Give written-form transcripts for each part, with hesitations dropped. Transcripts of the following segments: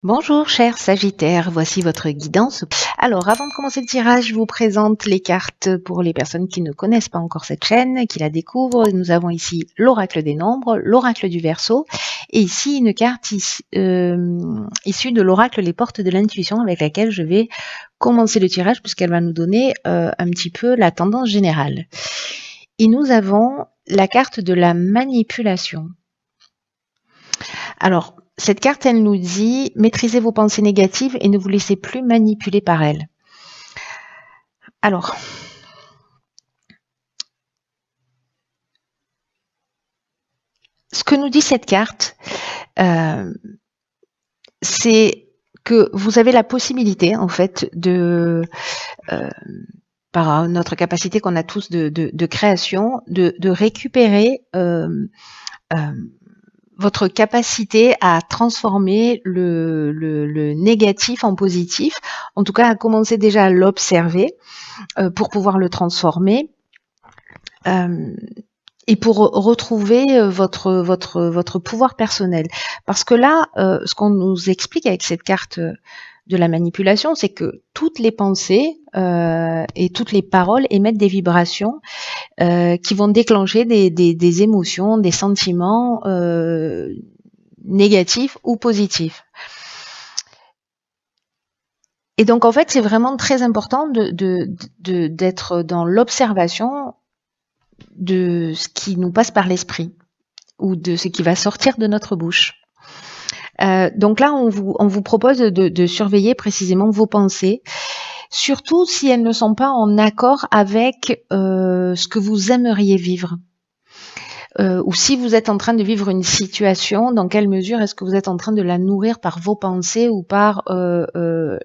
Bonjour chers Sagittaires, voici votre guidance. Alors avant de commencer le tirage, je vous présente les cartes pour les personnes qui ne connaissent pas encore cette chaîne, qui la découvrent. Nous avons ici l'oracle des nombres, l'oracle du Verseau et ici une carte issue de l'oracle les portes de l'intuition avec laquelle je vais commencer le tirage puisqu'elle va nous donner un petit peu la tendance générale. Et nous avons la carte de la manipulation. Alors, cette carte, elle nous dit « Maîtrisez vos pensées négatives et ne vous laissez plus manipuler par elles ». Alors, ce que nous dit cette carte, c'est que vous avez la possibilité, en fait, par notre capacité qu'on a tous de création, de récupérer votre capacité à transformer le négatif en positif, en tout cas à commencer déjà à l'observer pour pouvoir le transformer et pour retrouver votre pouvoir personnel. Parce que là, ce qu'on nous explique avec cette carte de la manipulation, c'est que toutes les pensées et toutes les paroles émettent des vibrations qui vont déclencher des émotions, des sentiments négatifs ou positifs. Et donc en fait, c'est vraiment très important d'être dans l'observation de ce qui nous passe par l'esprit ou de ce qui va sortir de notre bouche. Donc là, on vous propose de surveiller précisément vos pensées, surtout si elles ne sont pas en accord avec ce que vous aimeriez vivre. Ou si vous êtes en train de vivre une situation, dans quelle mesure est-ce que vous êtes en train de la nourrir par vos pensées ou par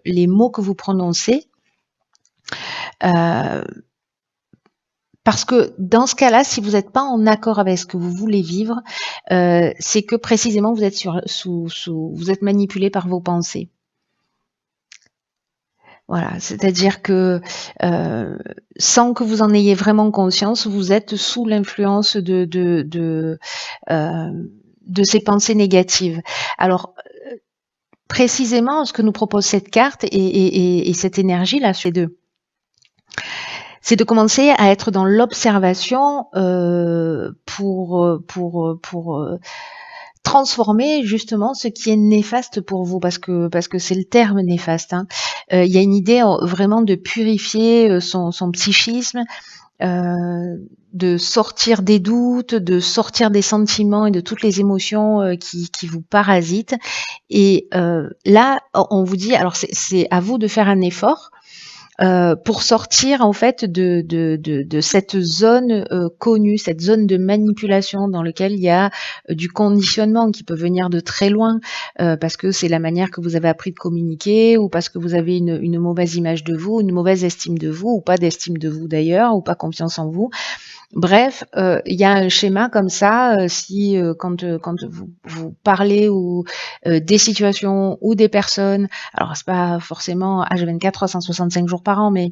les mots que vous prononcez. Parce que dans ce cas-là, si vous n'êtes pas en accord avec ce que vous voulez vivre, c'est que précisément vous êtes vous êtes manipulé par vos pensées. Voilà, c'est-à-dire que sans que vous en ayez vraiment conscience, vous êtes sous l'influence de ces pensées négatives. Alors, précisément, ce que nous propose cette carte et cette énergie-là, c'est de commencer à être dans l'observation pour transformer justement ce qui est néfaste pour vous, parce que c'est le terme néfaste. Hein. Il y a une idée vraiment de purifier son psychisme, de sortir des doutes, de sortir des sentiments et de toutes les émotions qui vous parasitent. Et là, on vous dit, alors c'est à vous de faire un effort. Pour sortir en fait de cette zone connue, cette zone de manipulation dans laquelle il y a du conditionnement qui peut venir de très loin parce que c'est la manière que vous avez appris de communiquer ou parce que vous avez une mauvaise image de vous, une mauvaise estime de vous ou pas d'estime de vous d'ailleurs ou pas confiance en vous. Bref, il y a un schéma comme ça, si quand vous parlez ou des situations ou des personnes, alors c'est pas forcément H24 365 jours par an, mais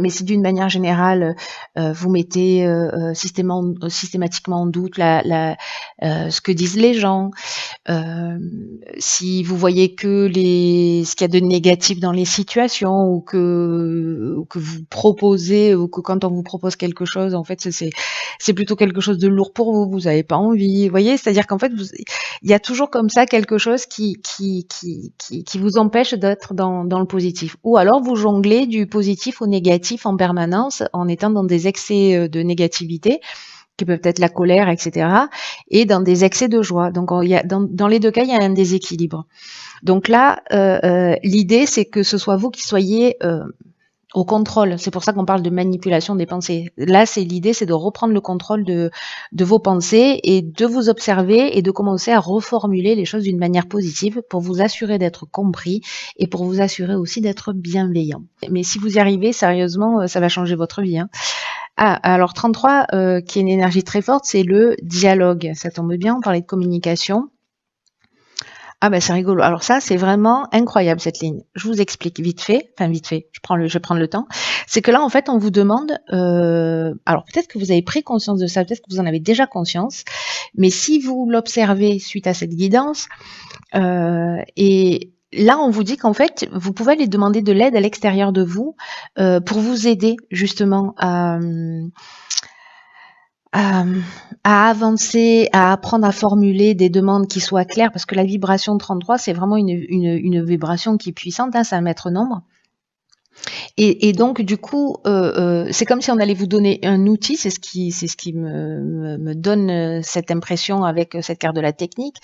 si d'une manière générale, vous mettez systématiquement en doute ce que disent les gens, si vous voyez que ce qu'il y a de négatif dans les situations ou que vous proposez ou que quand on vous propose quelque chose, en fait, c'est plutôt quelque chose de lourd pour vous, vous n'avez pas envie. Vous voyez, c'est-à-dire qu'en fait, il y a toujours comme ça quelque chose qui vous empêche d'être dans le positif. Ou alors vous jonglez du positif au négatif en permanence en étant dans des excès de négativité qui peuvent être la colère, etc., et dans des excès de joie. Donc, dans les deux cas, il y a un déséquilibre. Donc là, l'idée, c'est que ce soit vous qui soyez au contrôle. C'est pour ça qu'on parle de manipulation des pensées. Là, l'idée, c'est de reprendre le contrôle de vos pensées et de vous observer et de commencer à reformuler les choses d'une manière positive pour vous assurer d'être compris et pour vous assurer aussi d'être bienveillant. Mais si vous y arrivez, sérieusement, ça va changer votre vie. Hein. Ah, alors 33, qui est une énergie très forte, c'est le dialogue. Ça tombe bien, on parlait de communication. Ah ben c'est rigolo. Alors ça, c'est vraiment incroyable cette ligne. Je vous explique vite fait, enfin vite fait, je vais prendre le temps. C'est que là, en fait, on vous demande, alors peut-être que vous avez pris conscience de ça, peut-être que vous en avez déjà conscience, mais si vous l'observez suite à cette guidance, et là, on vous dit qu'en fait, vous pouvez aller demander de l'aide à l'extérieur de vous pour vous aider justement à, à avancer, à apprendre à formuler des demandes qui soient claires, parce que la vibration 33, c'est vraiment une vibration qui est puissante, hein, c'est un maître nombre. Et donc, du coup, c'est comme si on allait vous donner un outil, c'est ce qui me donne cette impression avec cette carte de la technique.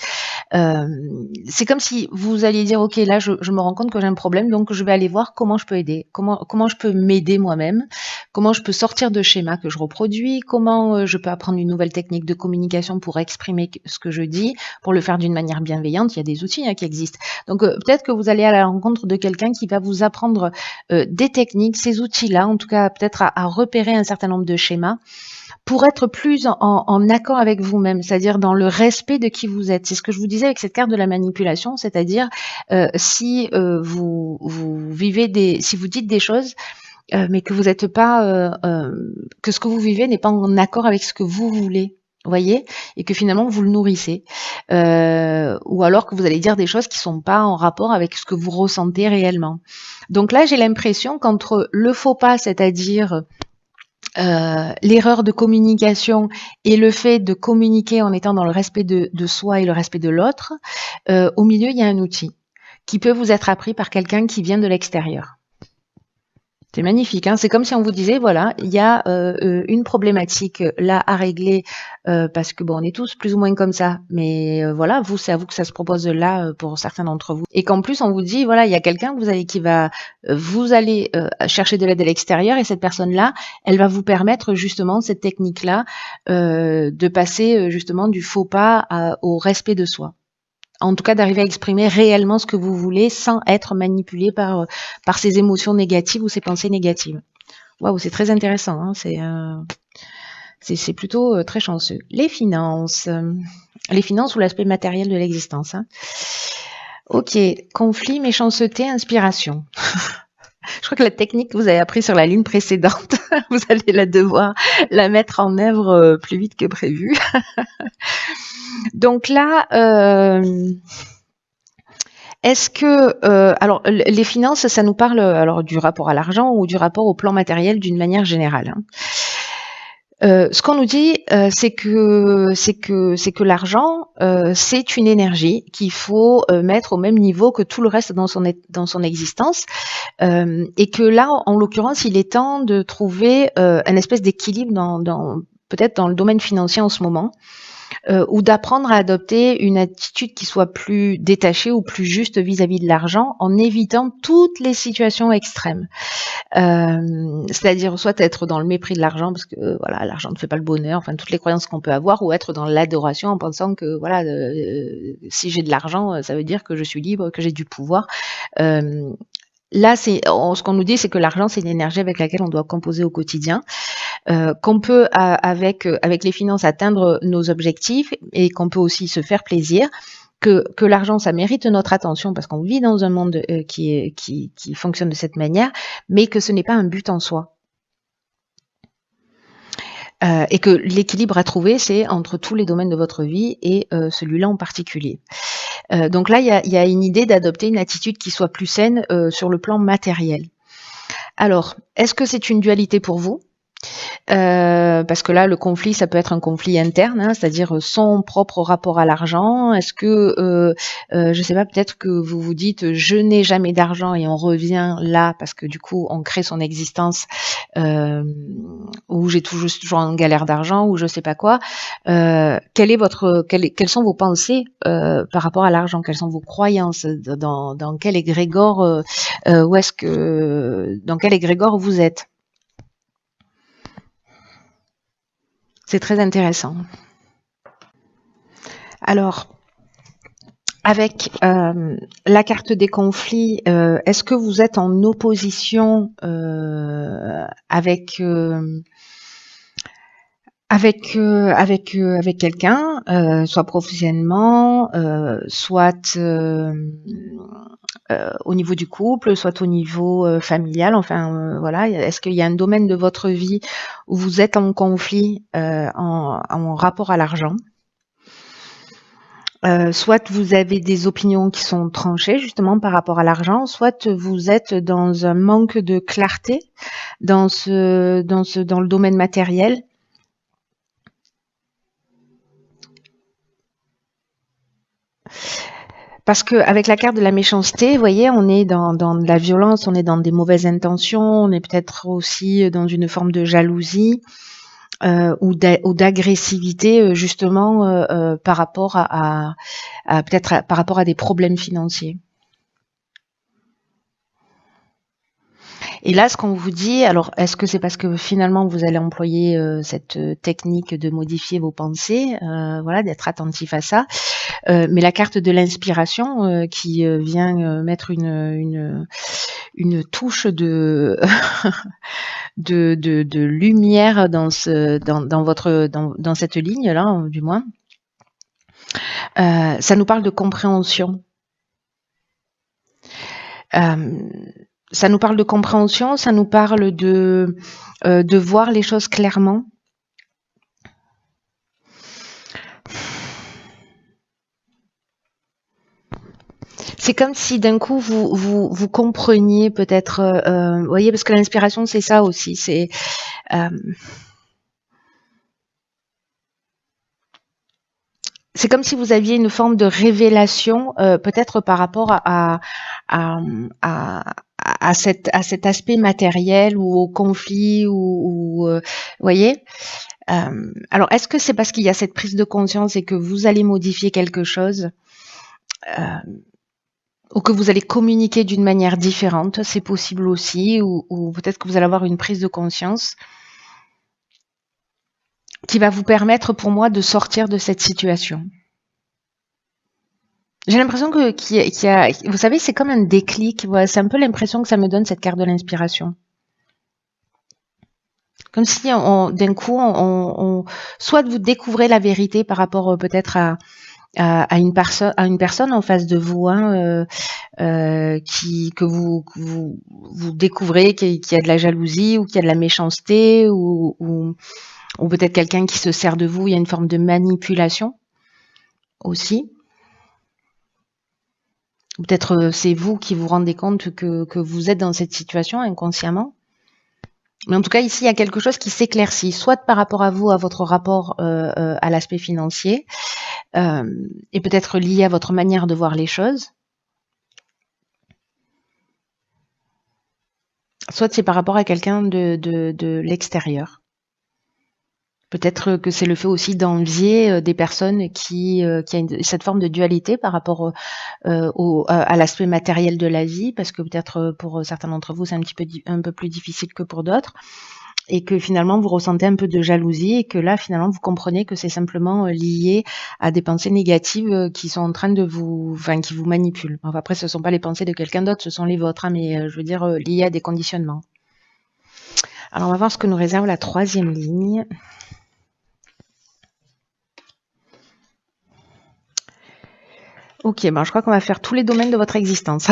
C'est comme si vous alliez dire, ok, là, je me rends compte que j'ai un problème, donc je vais aller voir comment je peux aider, comment je peux m'aider moi-même, comment je peux sortir de schémas que je reproduis, comment je peux apprendre une nouvelle technique de communication pour exprimer ce que je dis, pour le faire d'une manière bienveillante. Il y a des outils qui existent. Donc, peut-être que vous allez à la rencontre de quelqu'un qui va vous apprendre des techniques, ces outils-là, en tout cas peut-être à repérer un certain nombre de schémas pour être plus en accord avec vous-même, c'est-à-dire dans le respect de qui vous êtes. C'est ce que je vous disais avec cette carte de la manipulation, c'est-à-dire si vous vivez si vous dites des choses, mais que vous n'êtes pas, que ce que vous vivez n'est pas en accord avec ce que vous voulez. Voyez, et que finalement vous le nourrissez, ou alors que vous allez dire des choses qui sont pas en rapport avec ce que vous ressentez réellement. Donc là, j'ai l'impression qu'entre le faux pas, c'est-à-dire l'erreur de communication et le fait de communiquer en étant dans le respect de soi et le respect de l'autre, au milieu, il y a un outil qui peut vous être appris par quelqu'un qui vient de l'extérieur. C'est magnifique, hein. C'est comme si on vous disait, voilà, il y a une problématique là à régler, parce que bon, on est tous plus ou moins comme ça, mais voilà, vous, c'est à vous que ça se propose là pour certains d'entre vous. Et qu'en plus, on vous dit, voilà, il y a quelqu'un que vous allez chercher de l'aide à l'extérieur, et cette personne-là, elle va vous permettre justement cette technique-là de passer justement du faux pas au respect de soi. En tout cas, d'arriver à exprimer réellement ce que vous voulez sans être manipulé par ces émotions négatives ou ces pensées négatives. Waouh, c'est très intéressant, hein, c'est plutôt très chanceux. Les finances ou l'aspect matériel de l'existence. Hein. Ok, conflit, méchanceté, inspiration. Je crois que la technique que vous avez appris sur la ligne précédente, vous allez devoir la mettre en œuvre plus vite que prévu. Donc là, est-ce que, alors les finances, ça nous parle alors du rapport à l'argent ou du rapport au plan matériel d'une manière générale. Hein. Ce qu'on nous dit, c'est que l'argent, c'est une énergie qu'il faut mettre au même niveau que tout le reste dans son existence, et que là, en l'occurrence, il est temps de trouver un espèce d'équilibre peut-être dans le domaine financier en ce moment. Ou d'apprendre à adopter une attitude qui soit plus détachée ou plus juste vis-à-vis de l'argent en évitant toutes les situations extrêmes. C'est-à-dire soit être dans le mépris de l'argent parce que voilà, l'argent ne fait pas le bonheur, enfin toutes les croyances qu'on peut avoir, ou être dans l'adoration en pensant que voilà, si j'ai de l'argent, ça veut dire que je suis libre, que j'ai du pouvoir. Là, ce qu'on nous dit, c'est que l'argent, c'est une énergie avec laquelle on doit composer au quotidien, qu'on peut, avec les finances, atteindre nos objectifs et qu'on peut aussi se faire plaisir, que l'argent, ça mérite notre attention parce qu'on vit dans un monde qui fonctionne de cette manière, mais que ce n'est pas un but en soi. Et que l'équilibre à trouver, c'est entre tous les domaines de votre vie et celui-là en particulier. Donc là, il y a une idée d'adopter une attitude qui soit plus saine sur le plan matériel. Alors, est-ce que c'est une dualité pour vous ? Parce que là, le conflit, ça peut être un conflit interne, hein, c'est-à-dire son propre rapport à l'argent. Est-ce que, je sais pas, peut-être que vous vous dites, je n'ai jamais d'argent et on revient là parce que du coup, on crée son existence, où j'ai toujours en galère d'argent ou je sais pas quoi. Quelles sont vos pensées par rapport à l'argent ? Quelles sont vos croyances ? Dans quel égrégore, dans quel égrégore vous êtes ? C'est très intéressant. Alors, avec la carte des conflits, est-ce que vous êtes en opposition avec avec quelqu'un, soit professionnellement, soit au niveau du couple, soit au niveau familial. Enfin, voilà. Est-ce qu'il y a un domaine de votre vie où vous êtes en conflit en rapport à l'argent? Soit vous avez des opinions qui sont tranchées justement par rapport à l'argent, soit vous êtes dans un manque de clarté dans le domaine matériel. Parce que avec la carte de la méchanceté, vous voyez, on est dans de la violence, on est dans des mauvaises intentions, on est peut-être aussi dans une forme de jalousie ou d'agressivité justement par rapport par rapport à des problèmes financiers. Et là, ce qu'on vous dit, alors est-ce que c'est parce que finalement vous allez employer cette technique de modifier vos pensées, voilà, d'être attentif à ça, mais la carte de l'inspiration qui vient mettre une touche de de lumière dans dans cette ligne là, du moins, ça nous parle de compréhension. Ça nous parle de compréhension, ça nous parle de voir les choses clairement. C'est comme si d'un coup vous compreniez peut-être, vous voyez, parce que l'inspiration c'est ça aussi, c'est comme si vous aviez une forme de révélation, peut-être par rapport à cet aspect matériel ou au conflit ou vous voyez. Alors, est-ce que c'est parce qu'il y a cette prise de conscience et que vous allez modifier quelque chose ou que vous allez communiquer d'une manière différente? C'est possible aussi, ou peut-être que vous allez avoir une prise de conscience qui va vous permettre, pour moi, de sortir de cette situation. J'ai l'impression qu'il y a, vous savez, c'est comme un déclic. Voilà, c'est un peu l'impression que ça me donne, cette carte de l'inspiration. Comme si d'un coup, soit vous découvrez la vérité par rapport peut-être à une personne en face de vous, hein, que vous découvrez qu'il y a de la jalousie ou qu'il y a de la méchanceté ou peut-être quelqu'un qui se sert de vous. Il y a une forme de manipulation aussi. Peut-être c'est vous qui vous rendez compte que vous êtes dans cette situation inconsciemment. Mais en tout cas, ici, il y a quelque chose qui s'éclaircit, soit par rapport à vous, à votre rapport à l'aspect financier, et peut-être lié à votre manière de voir les choses. Soit c'est par rapport à quelqu'un de l'extérieur. Peut-être que c'est le fait aussi d'envier des personnes qui a cette forme de dualité par rapport à l'aspect matériel de la vie, parce que peut-être pour certains d'entre vous, c'est un peu plus difficile que pour d'autres, et que finalement vous ressentez un peu de jalousie, et que là finalement vous comprenez que c'est simplement lié à des pensées négatives qui sont en train de qui vous manipulent. Enfin, après, ce ne sont pas les pensées de quelqu'un d'autre, ce sont les vôtres, hein, mais je veux dire liées à des conditionnements. Alors on va voir ce que nous réserve la troisième ligne. Ok, je crois qu'on va faire tous les domaines de votre existence.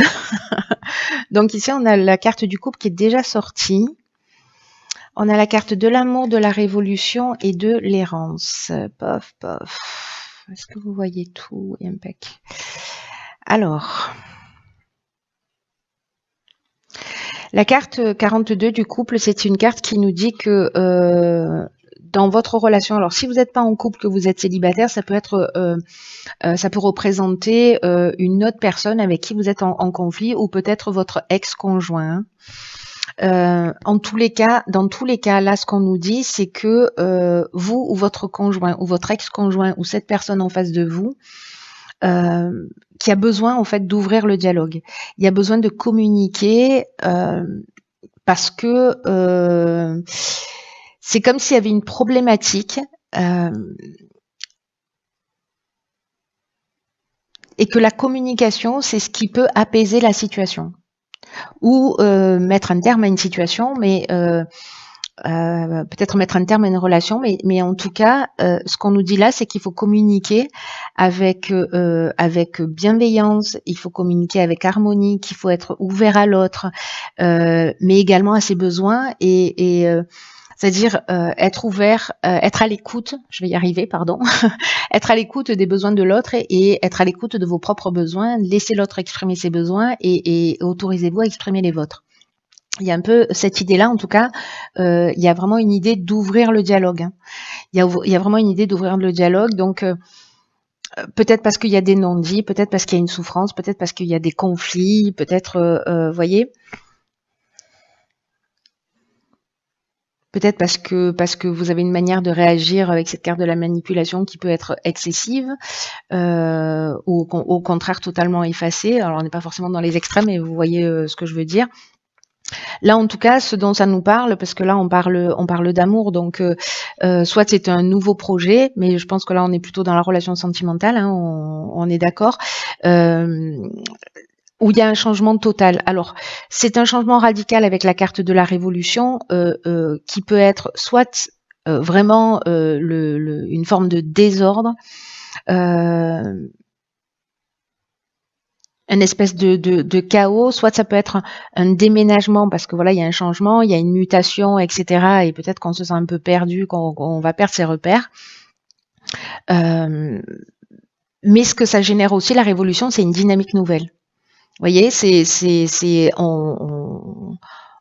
Donc ici, on a la carte du couple qui est déjà sortie. On a la carte de l'amour, de la révolution et de l'errance. Pof, pof. Est-ce que vous voyez tout? Impec. Alors, la carte 42 du couple, c'est une carte qui nous dit que dans votre relation, alors si vous n'êtes pas en couple, que vous êtes célibataire, ça peut être, ça peut représenter une autre personne avec qui vous êtes en conflit, ou peut-être votre ex-conjoint. Dans tous les cas, là, ce qu'on nous dit, c'est que vous ou votre conjoint ou votre ex-conjoint ou cette personne en face de vous, qui a besoin en fait d'ouvrir le dialogue. Il y a besoin de communiquer parce que c'est comme s'il y avait une problématique et que la communication, c'est ce qui peut apaiser la situation ou mettre un terme à une situation, mais peut-être mettre un terme à une relation, mais en tout cas, ce qu'on nous dit là, c'est qu'il faut communiquer avec bienveillance, il faut communiquer avec harmonie, qu'il faut être ouvert à l'autre, mais également à ses besoins c'est-à-dire être ouvert, être à l'écoute, je vais y arriver, pardon, être à l'écoute des besoins de l'autre et être à l'écoute de vos propres besoins, laissez l'autre exprimer ses besoins et autorisez-vous à exprimer les vôtres. Il y a un peu cette idée-là, en tout cas, il y a vraiment une idée d'ouvrir le dialogue. Hein. Il y a vraiment une idée d'ouvrir le dialogue, donc peut-être parce qu'il y a des non-dits, peut-être parce qu'il y a une souffrance, peut-être parce qu'il y a des conflits, peut-être, voyez, peut-être parce que vous avez une manière de réagir avec cette carte de la manipulation qui peut être excessive ou au contraire totalement effacée. Alors on n'est pas forcément dans les extrêmes, mais vous voyez ce que je veux dire. Là, en tout cas, ce dont ça nous parle, parce que là, on parle d'amour, donc soit c'est un nouveau projet, mais je pense que là, on est plutôt dans la relation sentimentale, hein, on est d'accord, où il y a un changement total. Alors, c'est un changement radical avec la carte de la révolution, qui peut être soit vraiment une forme de désordre, une espèce de chaos, soit ça peut être un déménagement parce que voilà, il y a un changement, il y a une mutation, etc. Et peut-être qu'on se sent un peu perdu, qu'on va perdre ses repères. Mais ce que ça génère aussi, la révolution, c'est une dynamique nouvelle. Vous voyez,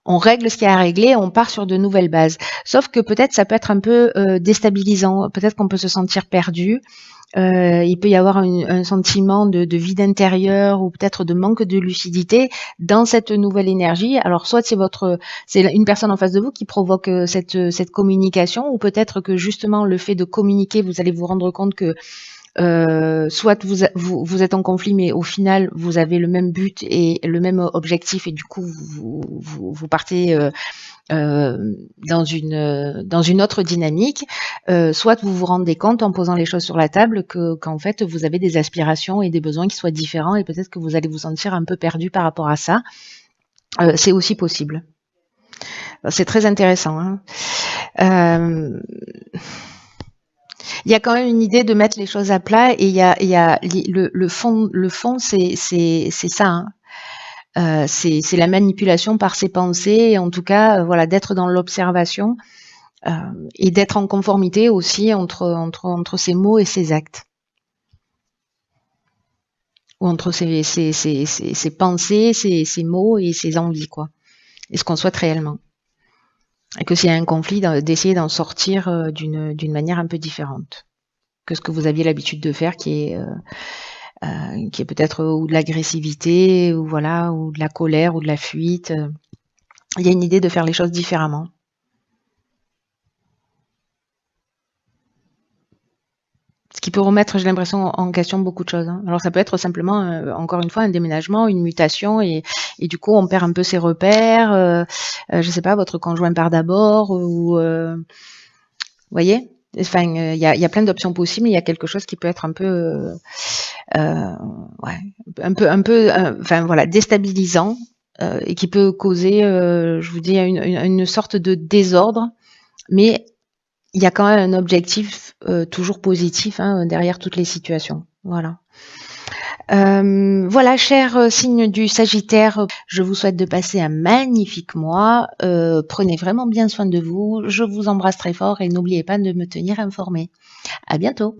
on règle ce qu'il y a à régler, on part sur de nouvelles bases. Sauf que peut-être ça peut être un peu déstabilisant, peut-être qu'on peut se sentir perdu. Il peut y avoir un sentiment de vide intérieur ou peut-être de manque de lucidité dans cette nouvelle énergie. Alors soit c'est une personne en face de vous qui provoque cette communication, ou peut-être que justement le fait de communiquer, vous allez vous rendre compte que soit vous êtes en conflit, mais au final vous avez le même but et le même objectif, et du coup vous partez dans une autre dynamique, soit vous vous rendez compte en posant les choses sur la table qu'en fait vous avez des aspirations et des besoins qui soient différents, et peut-être que vous allez vous sentir un peu perdu par rapport à ça. C'est aussi possible. C'est très intéressant. Hein. Il y a quand même une idée de mettre les choses à plat, et il y a le fond, c'est ça. Hein. C'est la manipulation par ses pensées, et en tout cas, voilà, d'être dans l'observation et d'être en conformité aussi entre ses mots et ses actes, ou entre ses pensées, ses mots et ses envies, quoi, et ce qu'on souhaite réellement. Et que s'il y a un conflit, d'essayer d'en sortir d'une manière un peu différente que ce que vous aviez l'habitude de faire, qui est peut-être ou de l'agressivité, ou voilà, ou de la colère, ou de la fuite. Il y a une idée de faire les choses différemment. Ce qui peut remettre, j'ai l'impression, en question beaucoup de choses. Hein. Alors ça peut être simplement, encore une fois, un déménagement, une mutation, et du coup on perd un peu ses repères. Je sais pas, votre conjoint part d'abord, ou vous voyez. Enfin, il y a plein d'options possibles, mais il y a quelque chose qui peut être un peu, ouais, enfin voilà, déstabilisant, et qui peut causer, je vous dis, une sorte de désordre, mais il y a quand même un objectif toujours positif, hein, derrière toutes les situations. Voilà. Voilà, cher signe du Sagittaire, je vous souhaite de passer un magnifique mois. Prenez vraiment bien soin de vous. Je vous embrasse très fort et n'oubliez pas de me tenir informé. À bientôt.